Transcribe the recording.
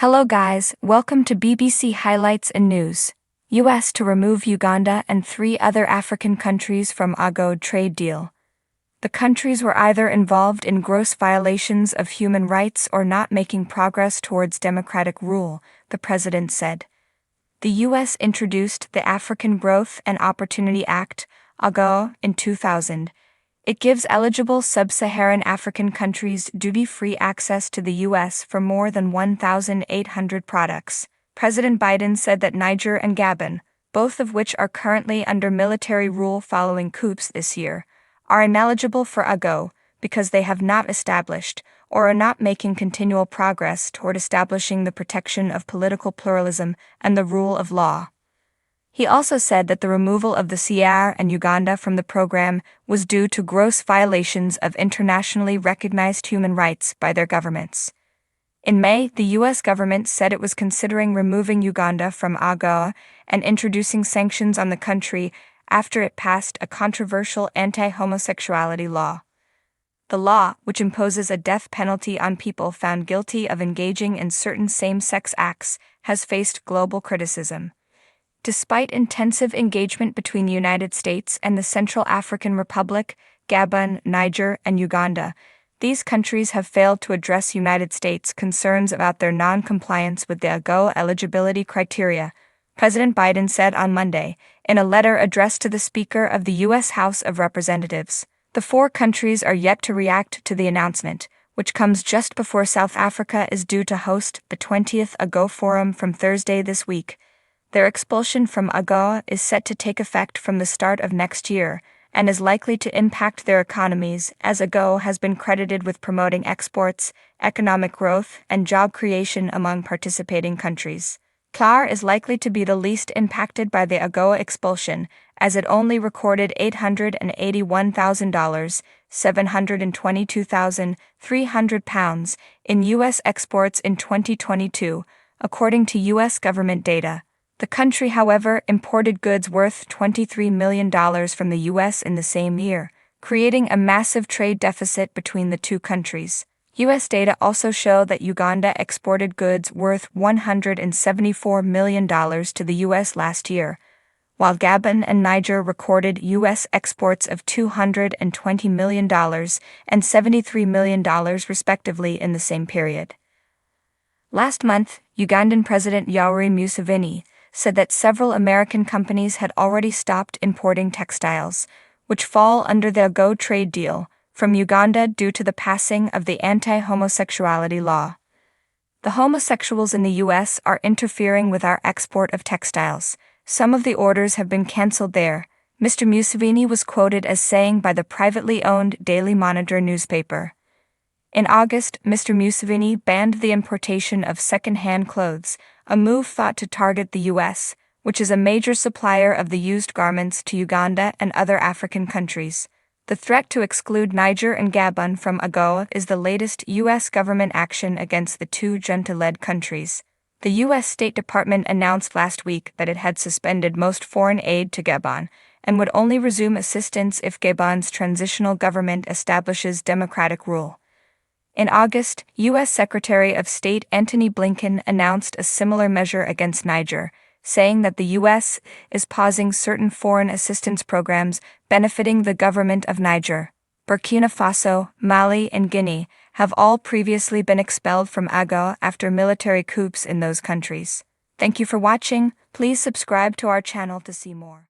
Hello guys, welcome to BBC Highlights and News. US to remove Uganda and 3 other African countries from Agoa trade deal. The countries were either involved in gross violations of human rights or not making progress towards democratic rule, the president said. The US introduced the African Growth and Opportunity Act, Agoa, in 2000. It gives eligible sub-Saharan African countries duty-free access to the U.S. for more than 1,800 products. President Biden said that Niger and Gabon, both of which are currently under military rule following coups this year, are ineligible for Agoa because they have not established or are not making continual progress toward establishing the protection of political pluralism and the rule of law. He also said that the removal of the CAR and Uganda from the program was due to gross violations of internationally recognized human rights by their governments. In May, the U.S. government said it was considering removing Uganda from Agoa and introducing sanctions on the country after it passed a controversial anti-homosexuality law. The law, which imposes a death penalty on people found guilty of engaging in certain same-sex acts, has faced global criticism. Despite intensive engagement between the United States and the Central African Republic, Gabon, Niger, and Uganda, these countries have failed to address United States' concerns about their non-compliance with the Agoa eligibility criteria, President Biden said on Monday, in a letter addressed to the Speaker of the U.S. House of Representatives. The 4 countries are yet to react to the announcement, which comes just before South Africa is due to host the 20th Agoa Forum from Thursday this week. Their expulsion from Agoa is set to take effect from the start of next year and is likely to impact their economies, as Agoa has been credited with promoting exports, economic growth, and job creation among participating countries. CAR is likely to be the least impacted by the Agoa expulsion, as it only recorded $881,000, £722,300 in U.S. exports in 2022, according to U.S. government data. The country, however, imported goods worth $23 million from the U.S. in the same year, creating a massive trade deficit between the two countries. U.S. data also show that Uganda exported goods worth $174 million to the U.S. last year, while Gabon and Niger recorded U.S. exports of $220 million and $73 million respectively in the same period. Last month, Ugandan President Yoweri Museveni said that several American companies had already stopped importing textiles, which fall under the Agoa trade deal, from Uganda due to the passing of the anti-homosexuality law. The homosexuals in the U.S. are interfering with our export of textiles. Some of the orders have been canceled there, Mr. Museveni was quoted as saying by the privately owned Daily Monitor newspaper. In August, Mr. Museveni banned the importation of second-hand clothes, a move thought to target the U.S., which is a major supplier of the used garments to Uganda and other African countries. The threat to exclude Niger and Gabon from Agoa is the latest U.S. government action against the two junta-led countries. The U.S. State Department announced last week that it had suspended most foreign aid to Gabon and would only resume assistance if Gabon's transitional government establishes democratic rule. In August, U.S. Secretary of State Antony Blinken announced a similar measure against Niger, saying that the U.S. is pausing certain foreign assistance programs benefiting the government of Niger. Burkina Faso, Mali, and Guinea have all previously been expelled from Agoa after military coups in those countries. Thank you for watching. Please subscribe to our channel to see more.